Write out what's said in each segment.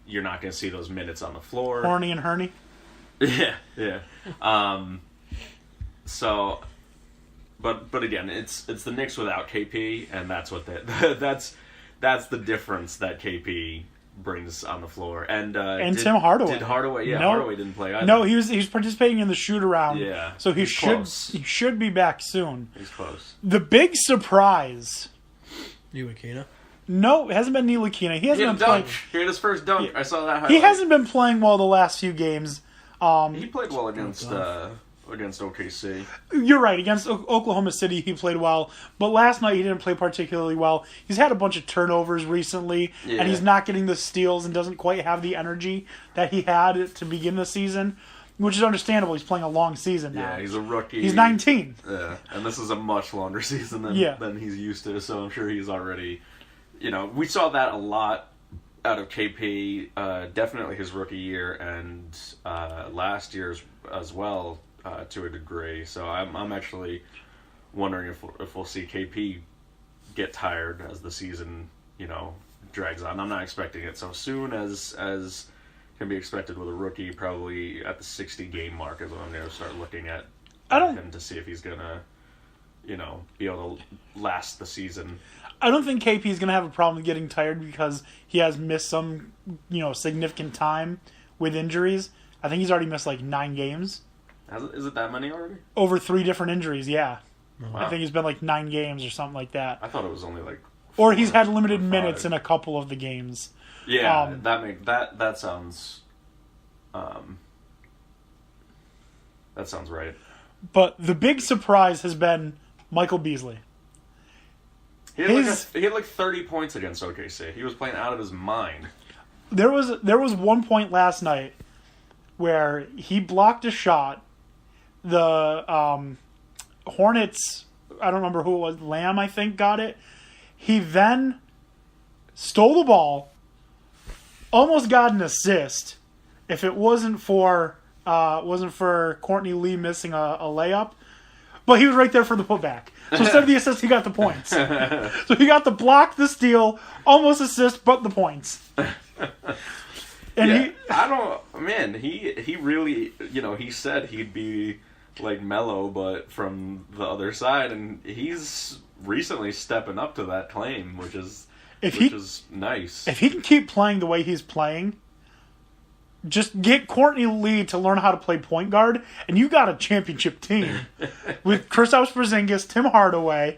you're not going to see those minutes on the floor. Horny and Herney. Yeah. So, but again, it's the Knicks without KP, and that's what that's the difference that KP brings on the floor. And Tim Hardaway. Did Hardaway? Yeah, no, Hardaway didn't play either. No, he was participating in the shoot around. Yeah, so he close. should be back soon. He's close. The big surprise. Ntilikina? No, it hasn't been Ntilikina. He hasn't been playing. He had his first dunk. Yeah. I saw that highlight. He hasn't been playing well the last few games. He played well against OKC. You're right. Against Oklahoma City, he played well. But last night, he didn't play particularly well. He's had a bunch of turnovers recently, and he's not getting the steals and doesn't quite have the energy that he had to begin the season, which is understandable. He's playing a long season now. Yeah, he's a rookie. He's 19. Yeah, and this is a much longer season than he's used to, so I'm sure he's already... we saw that a lot out of KP, definitely his rookie year, and last year's as well, to a degree. So I'm actually wondering if we'll see KP get tired as the season, drags on. I'm not expecting it so soon as can be expected with a rookie. Probably at the 60-game mark is when I'm going to start looking at him to see if he's going to, be able to last the season. I don't think KP is going to have a problem with getting tired because he has missed some, significant time with injuries. I think he's already missed 9 games. Is it that many already? Over 3 different injuries, yeah. Wow. I think he's been 9 games or something like that. I thought it was only 4 or he's had limited or 5. minutes in a couple of the games. Yeah, that sounds that sounds right. But the big surprise has been Michael Beasley. He had 30 points against OKC. He was playing out of his mind. There was one point last night where he blocked a shot. The Hornets, I don't remember who it was, Lamb I think got it. He then stole the ball, almost got an assist. If it wasn't for Courtney Lee missing a layup, but he was right there for the putback. So instead of the assist, he got the points. So he got the block, the steal, almost assist, but the points. And he really, he said he'd be like Melo, but from the other side, and he's recently stepping up to that claim, which is nice. If he can keep playing the way he's playing, just get Courtney Lee to learn how to play point guard, and you got a championship team with Kristaps Porzingis, Tim Hardaway,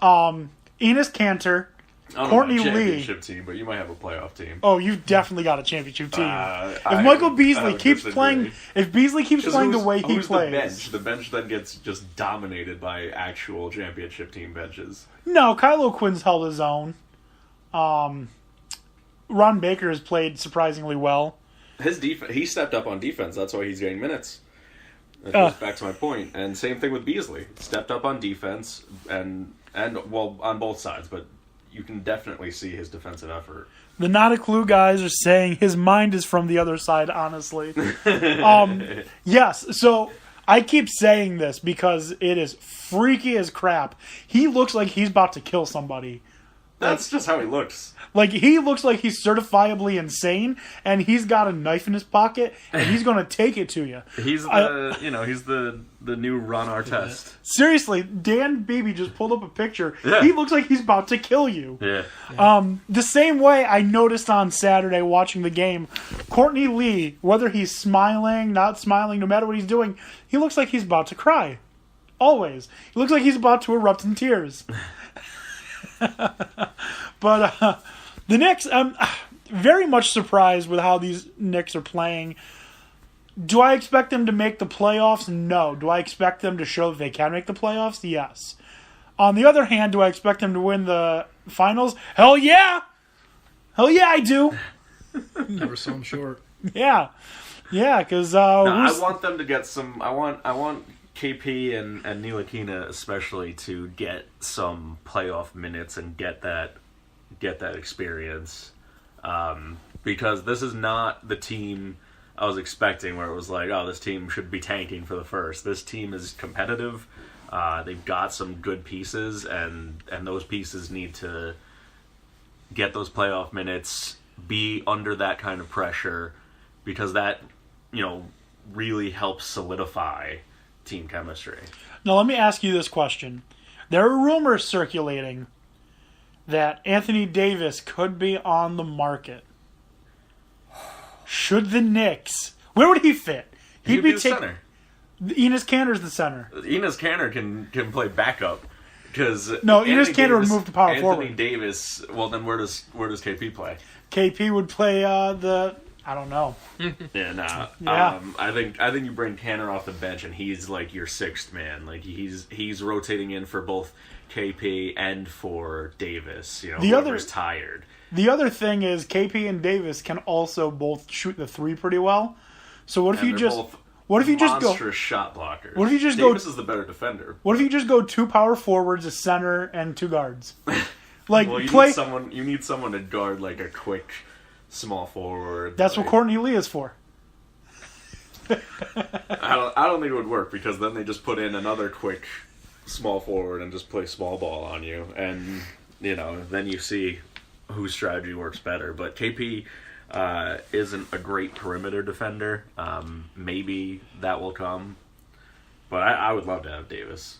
Enes Kanter, Courtney Lee. Championship team, but you might have a playoff team. Oh, you've definitely got a championship team. If Michael Beasley keeps playing, if Beasley keeps playing the way he plays, the bench then gets just dominated by actual championship team benches. No, Kylo Quinn's held his own. Ron Baker has played surprisingly well. His he stepped up on defense. That's why he's getting minutes. That goes back to my point. And same thing with Beasley. Stepped up on defense and on both sides, but you can definitely see his defensive effort. The Not a Clue guys are saying his mind is from the other side, honestly. Yes, so I keep saying this because it is freaky as crap. He looks like he's about to kill somebody. That's just how he looks. He looks like he's certifiably insane, and he's got a knife in his pocket, and he's going to take it to you. He's the new Ron Artest. Seriously, Dan Beebe just pulled up a picture. Yeah. He looks like he's about to kill you. Yeah. The same way I noticed on Saturday watching the game, Courtney Lee, whether he's smiling, not smiling, no matter what he's doing, he looks like he's about to cry. Always. He looks like he's about to erupt in tears. But the Knicks, I'm very much surprised with how these Knicks are playing. Do I expect them to make the playoffs? No. Do I expect them to show that they can make the playoffs? Yes. On the other hand, do I expect them to win the finals? Hell yeah! Hell yeah, I do! Never saw them short. Yeah. Yeah, because... I want them to get some... I want KP and Ntilikina especially to get some playoff minutes and get that experience, because this is not the team I was expecting, where it was like, oh, this team should be tanking for the first. This team is competitive. They've got some good pieces, and those pieces need to get those playoff minutes be under that kind of pressure, because that, really helps solidify team chemistry. Now, let me ask you this question. There are rumors circulating that Anthony Davis could be on the market. Should the Knicks... Where would he fit? He'd be the center. Enes Kanter's the center. Enes Kanter can play backup. No, Enes Kanter would move to power forward. Anthony Davis, well, then where does KP play? KP would play I don't know. Yeah. I think you bring Kanter off the bench, and he's like your sixth man. Like he's rotating in for both KP and for Davis. Whoever's tired. The other thing is KP and Davis can also both shoot the three pretty well. So what if you just go monstrous shot blockers? What if you just Davis is the better defender. What if you just go 2 power forwards, a center, and 2 guards? You need someone to guard like a quick small forward. That's what Courtney Lee is for. I don't think it would work, because then they just put in another quick small forward and just play small ball on you, and then you see whose strategy works better. But KP isn't a great perimeter defender. Maybe that will come, but I would love to have Davis.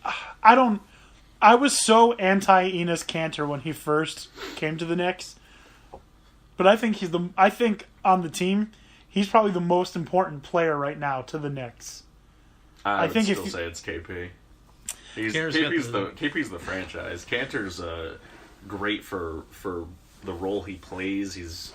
I was so anti Enes Kanter when he first came to the Knicks, but I think I think on the team he's probably the most important player right now to the Knicks. I think still say it's KP. KP's the franchise. Kanter's great for the role he plays. He's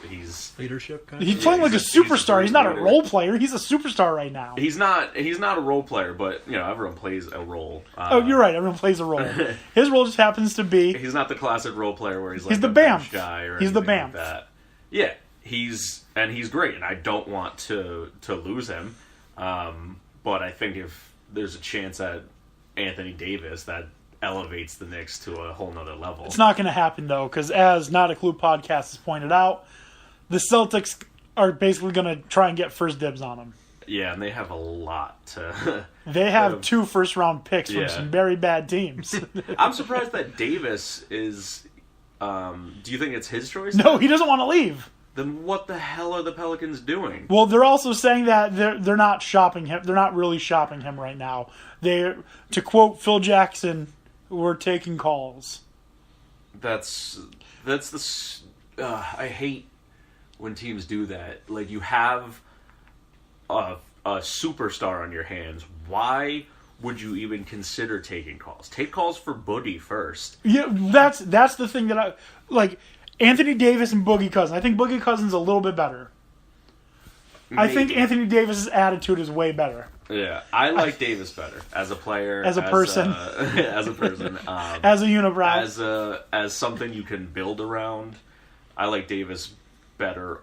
leadership kind. He's playing like a superstar. He's not a role player. He's a superstar right now. He's not a role player, but everyone plays a role. You're right. Everyone plays a role. His role just happens to be. He's not the classic role player where he's like the bench guy or he's the anything Bamf. like that. Yeah, he's great, and I don't want to lose him. But I think if there's a chance at Anthony Davis, that elevates the Knicks to a whole nother level. It's not going to happen, though, because as Not a Clue podcast has pointed out, the Celtics are basically going to try and get first dibs on him. Yeah, and they have a lot to... They have 2 first-round picks from some very bad teams. I'm surprised that Davis is... do you think it's his choice? No, he doesn't want to leave. Then what the hell are the Pelicans doing? Well, they're also saying that they're not shopping him. They're not really shopping him right now. To quote Phil Jackson, we're taking calls. That's I hate when teams do that. Like, you have a superstar on your hands. Why would you even consider taking calls? Take calls for Boogie first. Yeah, that's the thing that I like. Anthony Davis and Boogie Cousins. I think Boogie Cousins is a little bit better. Maybe. I think Anthony Davis's attitude is way better. Yeah, I like Davis better as a player, as a person, as a unibrow, as something you can build around. I like Davis better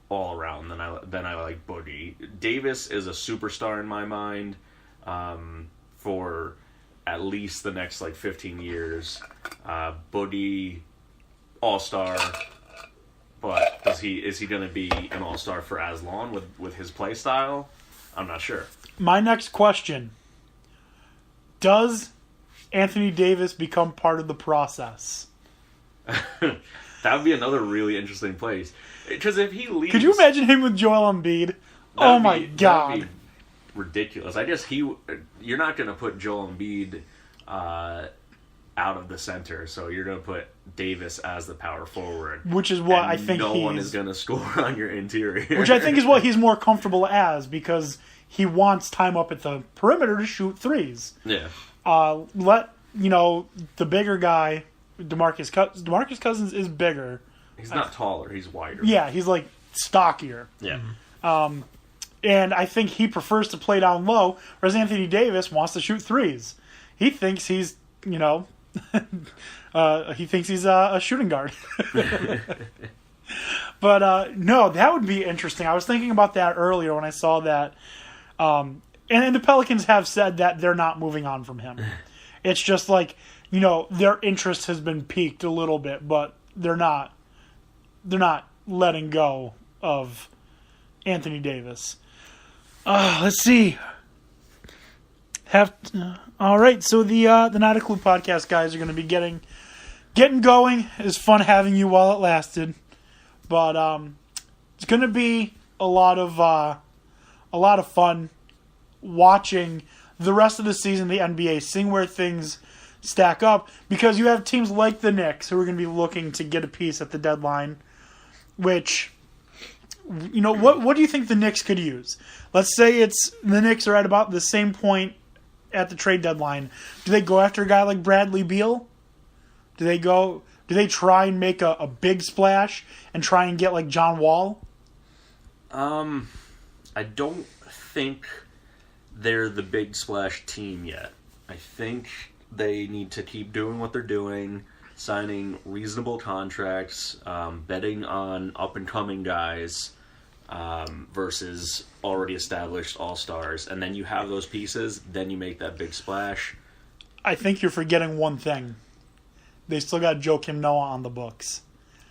all around than I like Boogie. Davis is a superstar in my mind for at least the next 15 years. Boogie, all-star, but is he going to be an all-star for as long with his play style? I'm not sure. My next question: does Anthony Davis become part of the process? That would be another really interesting place. Because if he leaves... Could you imagine him with Joel Embiid? Oh my God. That'd be ridiculous. I guess you're not going to put Joel Embiid out of the center, so you're going to put Davis as the power forward. Which is what I think no one is going to score on your interior. Which I think is what he's more comfortable as, because he wants time up at the perimeter to shoot threes. Yeah. Let, the bigger guy... DeMarcus Cousins is bigger. He's not taller. He's wider. Yeah, he's stockier. Yeah. And I think he prefers to play down low, whereas Anthony Davis wants to shoot threes. He thinks he's, he thinks he's a shooting guard. But no, that would be interesting. I was thinking about that earlier when I saw that. And the Pelicans have said that they're not moving on from him. It's just their interest has been piqued a little bit, but they're not letting go of Anthony Davis. Let's see. All right, so the Not a Clue podcast guys are going to be getting going. It was fun having you while it lasted. But it's going to be a lot of fun watching the rest of the season, the NBA, seeing where things stack up, because you have teams like the Knicks who are going to be looking to get a piece at the deadline, which, what do you think the Knicks could use? Let's say the Knicks are at about the same point at the trade deadline. Do they go after a guy like Bradley Beal? Do they try and make a big splash and try and get like John Wall? I don't think they're the big splash team yet. I think they need to keep doing what they're doing, signing reasonable contracts, betting on up-and-coming guys versus already established all-stars. And then you have those pieces, then you make that big splash. I think you're forgetting one thing. They still got Joakim Noah on the books.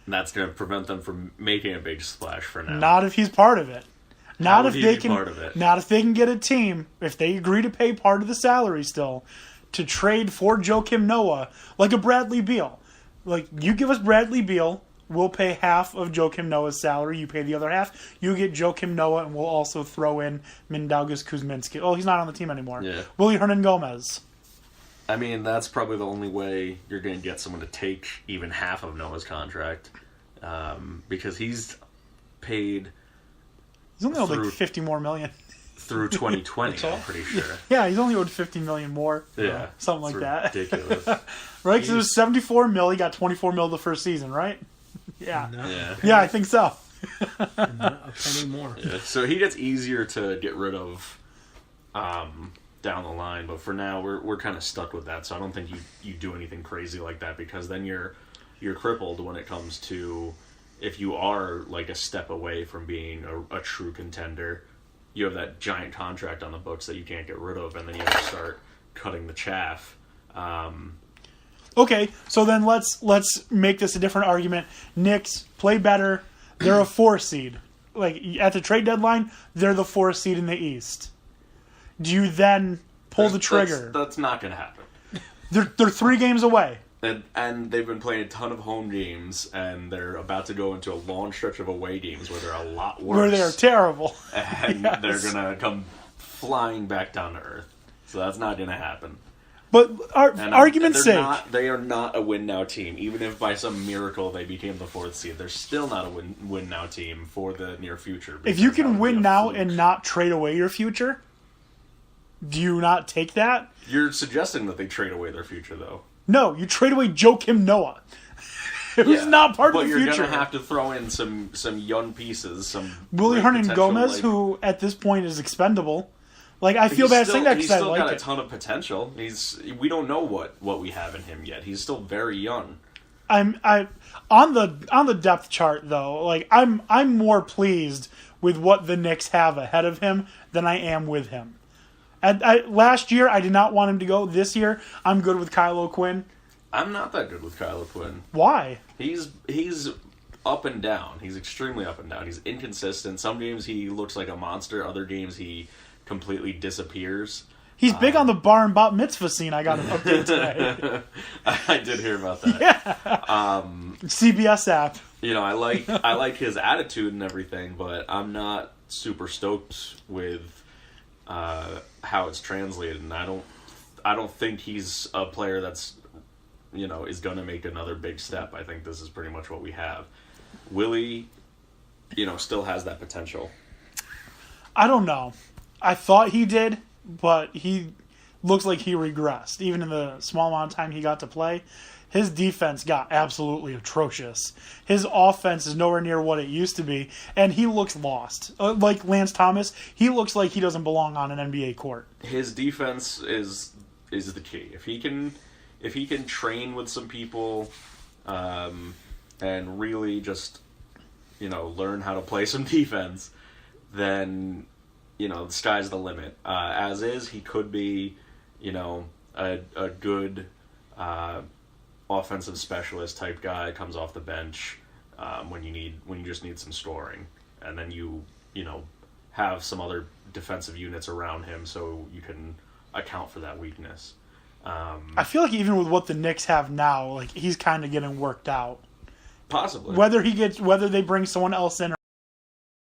And that's going to prevent them from making a big splash for now. Not if he's part of it. Not if they can get a team, if they agree to pay part of the salary still, to trade for Joakim Noah, like a Bradley Beal. Like, you give us Bradley Beal, we'll pay half of Joakim Noah's salary, you pay the other half, you get Joakim Noah, and we'll also throw in Mindaugas Kuzminski. Oh, he's not on the team anymore. Yeah. Willie Hernan-Gomez. I mean, that's probably the only way you're going to get someone to take even half of Noah's contract, because he's paid... He's only owed like $50 more million. Through 2020, I'm pretty sure. Yeah, he's only owed $50 million more. Yeah. Something like that. Ridiculous. Right? Because it was $74 million, he got $24 million the first season, right? Yeah. No. Yeah, I think so. Not a penny more. Yeah. So he gets easier to get rid of down the line, but for now we're kind of stuck with that. So I don't think you do anything crazy like that, because then you're crippled when it comes to, if you are like a step away from being a true contender, you have that giant contract on the books that you can't get rid of, and then you have to start cutting the chaff. Okay, so then let's make this a different argument. Knicks play better. They're a 4 seed. Like, at the trade deadline, they're the 4 seed in the East. Do you then pull the trigger? That's not going to happen. They're 3 games away. And they've been playing a ton of home games, and they're about to go into a long stretch of away games where they're a lot worse. Where they're terrible. And Yes. they're going to come flying back down to earth. So that's not going to happen. But argument's sake, they are not a win-now team. Even if by some miracle they became the 4th seed, they're still not a win-now team for the near future. If you can win now and not trade away your future, do you not take that? You're suggesting that they trade away their future, though. No, you trade away Joakim Noah, who's not part of the future. But you're going to have to throw in some young pieces, some Willie Hernan-Gomez, who at this point is expendable. Like, I feel bad saying that because I like it. He's still got a ton of potential. We don't know what we have in him yet. He's still very young. On the depth chart though, like I'm more pleased with what the Knicks have ahead of him than I am with him. Last year, I did not want him to go. This year, I'm good with Kyle O'Quinn. I'm not that good with Kyle O'Quinn. Why? He's up and down. He's extremely up and down. He's inconsistent. Some games he looks like a monster. Other games he completely disappears. He's big on the bar and bat mitzvah scene. I got an update today. I did hear about that. Yeah. CBS app. I like his attitude and everything, but I'm not super stoked with how it's translated, and I don't think he's a player that's is going to make another big step. I think this is pretty much what we have. Willie, still has that potential. I don't know. I thought he did, but he looks like he regressed. Even in the small amount of time he got to play, his defense got absolutely atrocious. His offense is nowhere near what it used to be, and he looks lost. Like Lance Thomas, he looks like he doesn't belong on an NBA court. His defense is the key. If he can train with some people, and really just learn how to play some defense, then the sky's the limit. As is, he could be a good offensive specialist type guy, comes off the bench when you just need some scoring, and then you have some other defensive units around him so you can account for that weakness. I feel like even with what the Knicks have now, like he's kind of getting worked out. Possibly. Whether they bring someone else in